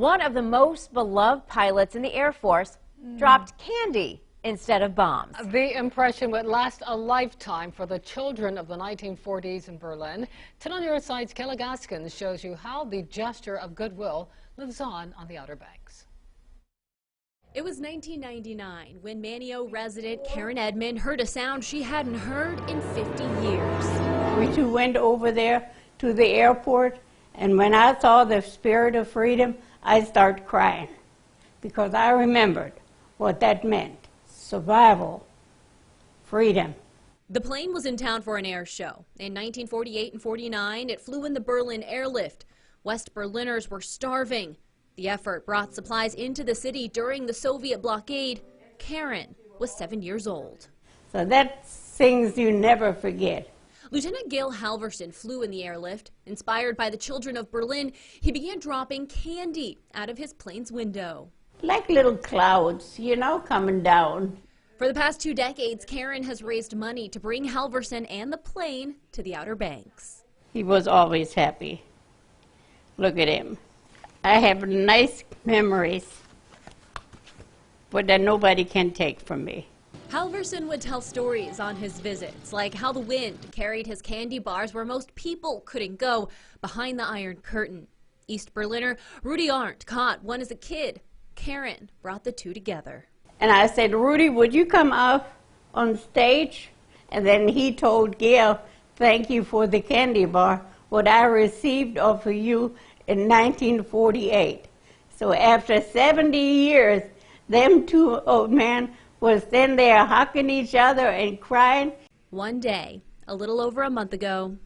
One of the most beloved pilots in the Air Force dropped candy instead of bombs. The impression would last a lifetime for the children of the 1940s in Berlin. 10 on your side's Kayla Gaskins shows you how the gesture of goodwill lives on the Outer Banks. It was 1999 when Manio resident Karen Edmond heard a sound she hadn't heard in 50 years. We two went over there to the airport, and when I saw the spirit of freedom, I started crying because I remembered what that meant. Survival, freedom. The plane was in town for an air show. In 1948 and 49, it flew in the Berlin airlift. West Berliners were starving. The effort brought supplies into the city during the Soviet blockade. Karen was 7 years old. So that's things you never forget. Lieutenant Gail Halverson flew in the airlift. Inspired by the children of Berlin, he began dropping candy out of his plane's window. Like little clouds, you know, coming down. For the past 2 decades, Karen has raised money to bring Halverson and the plane to the Outer Banks. He was always happy. Look at him. I have nice memories, but that nobody can take from me. Halverson would tell stories on his visits, like how the wind carried his candy bars where most people couldn't go, behind the Iron Curtain. East Berliner Rudy Arndt caught one as a kid. Karen brought the two together. And I said, Rudy, would you come up on stage? And then he told Gail, thank you for the candy bar, what I received off of you in 1948. So after 70 years, them two old men was then there hugging each other and crying. One day, a little over a month ago.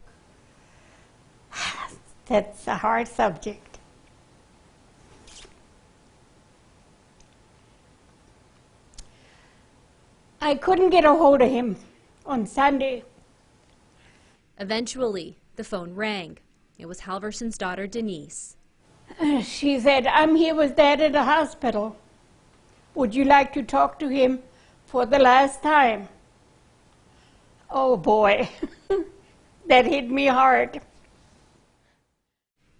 That's a hard subject. I couldn't get a hold of him on Sunday. Eventually, the phone rang. It was Halverson's daughter, Denise. She said, I'm here with Dad at the hospital. Would you like to talk to him for the last time? Oh boy, that hit me hard.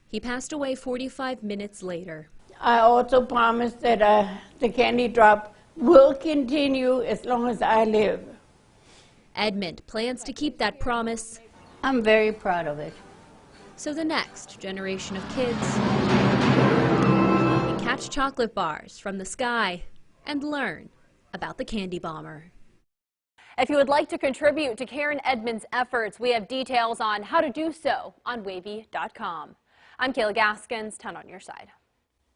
He passed away 45 minutes later. I also promised that the candy drop will continue as long as I live. Edmond plans to keep that promise. I'm very proud of it. So the next generation of kids can catch chocolate bars from the sky and learn about the candy bomber. If you would like to contribute to Karen Edmond's efforts, we have details on how to do so on WAVY.com. I'm Kayla Gaskins, 10 on your side.